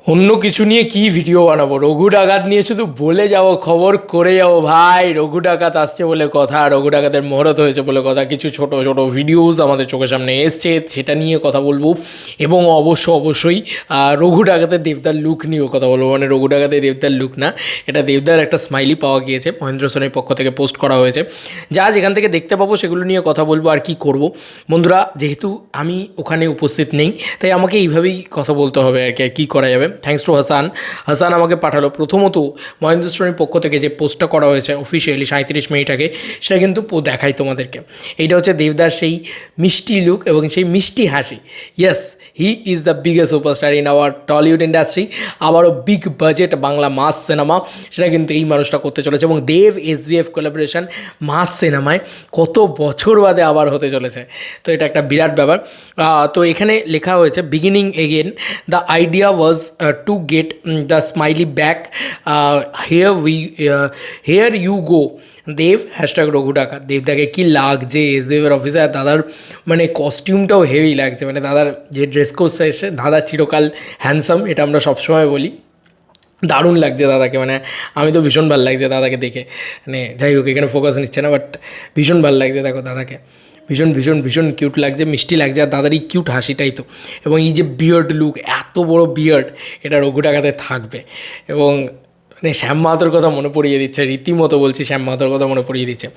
অন্য কিছু নিয়ে কি ভিডিও বানাবো, রঘু ডাকাত নিয়ে শুধু বলে যাবো, খবর করে যাবো ভাই। রঘু ডাকাত আসছে বলে কথা, রঘু ডাকাতের মহরত হয়েছে বলে কথা, কিছু ছোট ছোট ভিডিওস আমাদের চোখের সামনে এসছে, সেটা নিয়ে কথা বলবো। এবং অবশ্যই রঘু ডাকাতের দেবদার লুক নিয়েও কথা বলবো। মানে রঘু ডাকাতের দেবদার লুক না, এটা দেবদার একটা স্মাইলি পাওয়া গিয়েছে, মহেন্দ্র সোনির পক্ষ থেকে পোস্ট করা হয়েছে। যা যেখান থেকে দেখতে পাবো সেগুলো নিয়ে কথা বলবো। আর কি করব বন্ধুরা, যেহেতু আমি ওখানে উপস্থিত নেই তাই আমাকে এইভাবেই কথা বলতে হবে আর কি। কী করা যাবে। থ্যাঙ্কস টু হাসান আমাকে পাঠালো। প্রথমত মহেন্দ্র সোনির পক্ষ থেকে যে পোস্টটা করা হয়েছে অফিসিয়ালি 37 মিনিট আগে, সেটা কিন্তু দেখাই তোমাদেরকে। এইটা হচ্ছে দেবদার সেই মিষ্টি লুক এবং সেই মিষ্টি হাসি। Yes, he is the biggest superstar in our Tollywood industry. আবারও বিগ বাজেট বাংলা মাস সিনেমা, সেটা কিন্তু এই মানুষটা করতে চলেছে। এবং দেব SBF কোলাবোরেশন মাস সিনেমায় কত বছর বাদে আবার হতে চলেছে, তো এটা একটা বিরাট ব্যাপার। তো এখানে লেখা হয়েছে beginning again, the idea was to get the smiley back, here you go Dev hashtag Raghu Dakat. দেবদাকে কী লাগছে এসদেবের অফিসার, দাদার মানে কস্টিউমটাও হেভি লাগছে। মানে দাদার যে ড্রেস কোডটা এসে, দাদা চিরকাল হ্যান্ডসাম, এটা আমরা সবসময় বলি। দারুণ লাগছে দাদাকে, মানে আমি তো ভীষণ ভালো লাগছে দাদাকে দেখে। মানে যাই হোক, এখানে ফোকাস নিচ্ছে না, বাট ভীষণ ভালো লাগছে। দেখো দাদাকে ভীষণ ভীষণ ভীষণ কিউট লাগছে, মিষ্টি লাগছে। আর দাদার এই কিউট হাসিটাই তো, এবং এই যে বিয়ার্ড লুক, এত বড় বিয়ার্ড, এটা রঘু ডাকাতে থাকবে। এবং মানে শ্যাম মাহাতোর কথা মনে পড়িয়ে দিচ্ছে, রীতিমতো বলছি, শ্যাম মাহাতোর কথা মনে পড়িয়ে দিচ্ছে।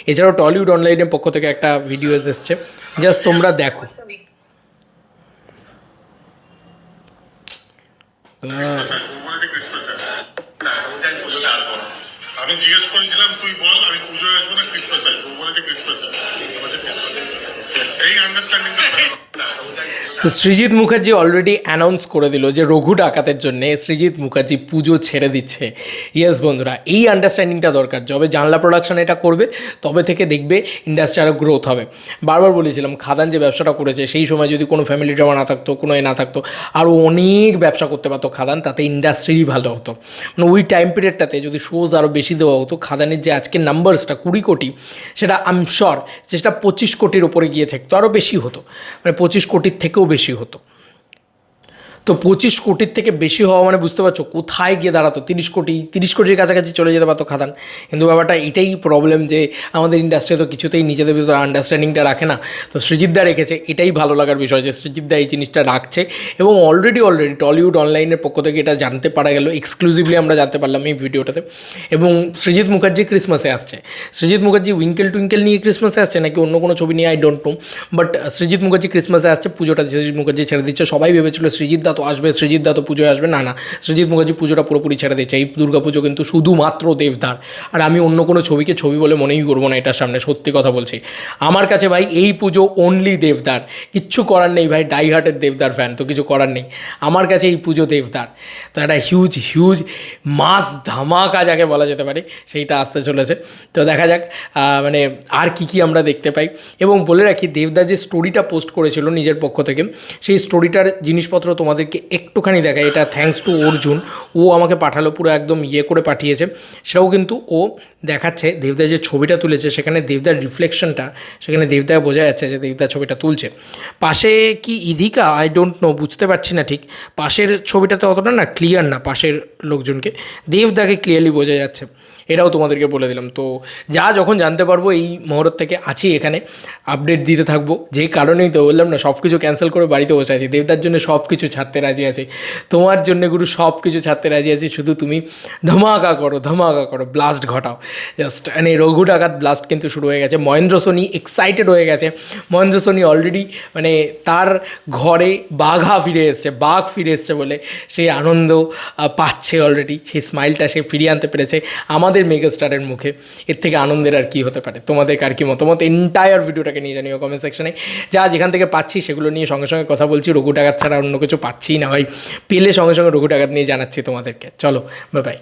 এছাড়াও টলিউড অনলাইনের পক্ষ থেকে একটা ভিডিও এসেছে, জাস্ট তোমরা দেখো। আমি জিজ্ঞেস করেছিলাম তুই বল আমি পুজোয় আসবো না ক্রিসমাস আসবো, বলেছে ক্রিসমাস এই আন্ডারস্ট্যান্ডিংটা। তো সৃজিত মুখার্জি অলরেডি অ্যানাউন্স করে দিল যে রঘু ডাকাতের জন্যে সৃজিত মুখার্জি পুজো ছেড়ে দিচ্ছে। ইয়েস বন্ধুরা, এই আন্ডারস্ট্যান্ডিংটা দরকার। যবে জানলা প্রোডাকশন এটা করবে, তবে থেকে দেখবে ইন্ডাস্ট্রি আরও গ্রোথ হবে। বারবার বলেছিলাম, খাদান যে ব্যবসাটা করেছে সেই সময় যদি কোনো ফ্যামিলি ড্রামা না থাকতো, কোনো না থাকতো, আরও অনেক ব্যবসা করতে পারতো খাদান, তাতে ইন্ডাস্ট্রিই ভালো হতো। মানে ওই টাইম পিরিয়ডটাতে যদি শোজ আরও বেশি দেওয়া হতো, খাদানের যে আজকের নাম্বারসটা 20 কোটি, সেটা আই এম শিওর সেটা 25 কোটির ওপরে গিয়ে থাকতো, আরও বেশি হতো। মানে 25 কোটির থেকেও বেশি হতো। তো 25 কোটির থেকে বেশি হওয়া মানে বুঝতে পারছো কোথায় গিয়ে দাঁড়াতো। 30 কোটির কাছাকাছি চলে যেতে পারতো খাদান। কিন্তু ব্যাপারটা এটাই প্রবলেম যে আমাদের ইন্ডাস্ট্রি তো কিছুতেই নিজেদের ভিতরে আন্ডারস্ট্যান্ডিংটা রাখে না। তো সৃজিতদা রেখেছে, এটাই ভালো লাগার বিষয় যে সৃজিতদা এই জিনিসটা রাখছে। এবং অলরেডি টলিউড অনলাইনের পক্ষ থেকে এটা জানতে পারা গেল, এক্সক্লুসিভলি আমরা জানতে পারলাম এই ভিডিওটাতে। এবং সৃজিত মুখার্জি ক্রিসমাসে আসছে। সৃজিত মুখার্জি উইঙ্কেল টুইঙ্কেল নিয়ে ক্রিসমাসে আসছে নাকি অন্য কোনো ছবি নিয়ে I don't know, but Srijit Mukherjee ক্রিসমাসে আসছে। পুজোটা সৃজিত মুখার্জি ছেড়ে দিচ্ছে। সবাই ভেবেছিল সৃজিতদা তো আসবে, সৃজিতদা তো পুজোয় আসবে, না না, সৃজিত মুখার্জি পুজোটা পুরোপুরি ছেড়ে দিচ্ছে। এই দুর্গা পুজো কিন্তু শুধুমাত্র দেবদার। আর আমি অন্য কোনো ছবিকে ছবি বলে মনেই করবো না এটার সামনে, সত্যি কথা বলছি। আমার কাছে ভাই এই পুজো অনলি দেবদার, কিচ্ছু করার নেই ভাই। ডাই হার্টের দেবদার ফ্যান তো কিছু করার নেই। আমার কাছে এই পুজো দেবদার। তো একটা হিউজ মাস ধামাকা যাকে বলা যেতে পারে, সেইটা আসতে চলেছে। তো দেখা যাক মানে আর কি আমরা দেখতে পাই। এবং বলে রাখি, দেবদার যে স্টোরিটা পোস্ট করেছিল নিজের পক্ষ থেকে, সেই স্টোরিটার জিনিসপত্র তোমাদেরকে একটুখানি দেখায়। এটা থ্যাঙ্কস টু অর্জুন, ও আমাকে পাঠালো, পুরো একদম করে পাঠিয়েছে। সেটাও কিন্তু ও দেখাচ্ছে দেবদা যে ছবিটা তুলেছে, সেখানে দেবদার রিফ্লেকশনটা, সেখানে দেবদাকে বোঝা যাচ্ছে যে দেবদার ছবিটা তুলছে। পাশে কি ইধিকা, আই ডোন্ট নো, বুঝতে পারছি না ঠিক। পাশের ছবিটাতে অতটা না ক্লিয়ার না, পাশের লোকজনকে, দেবদাকে ক্লিয়ারলি বোঝা যাচ্ছে। এটাও তোমাদেরকে বলে দিলাম। তো যখন জানতে পারবো এই মহরত থেকে আছি এখানে, আপডেট দিতে থাকবো। যে কারণেই তো বললাম না, সব কিছু ক্যান্সেল করে বাড়িতে বসে আছি। দেবদার জন্য সব কিছু ছাড়তে রাজি আছি, তোমার জন্য গুরু সব কিছু ছাড়তে রাজি আছি। শুধু তুমি ধামাকা করো, ব্লাস্ট ঘটাও জাস্ট। মানে রঘু ডাকাত ব্লাস্ট কিন্তু শুরু হয়ে গেছে। মহেন্দ্র সোনি এক্সাইটেড হয়ে গেছে। মহেন্দ্র সোনি অলরেডি মানে তার ঘরে বাঘ ফিরে এসছে বলে সে আনন্দ পাচ্ছে অলরেডি। সেই স্মাইলটা সে ফিরিয়ে আনতে পেরেছে আমাদের মেগাস্টারের মুখে। এর থেকে আনন্দের আর কি হতে পারে। তোমাদের আর কি মতামত এন্টায়ার ভিডিওটাকে নিয়ে জানিও কমেন্ট সেকশনে। যেখান থেকে পাচ্ছি সেগুলো নিয়ে সঙ্গে সঙ্গে কথা বলছি। রঘু ডাকাত ছাড়া অন্য কিছু পাচ্ছি না ভাই। পেলে সঙ্গে সঙ্গে রঘু ডাকাত নিয়ে জানাচ্ছি তোমাদেরকে। চলো, বাই বাই।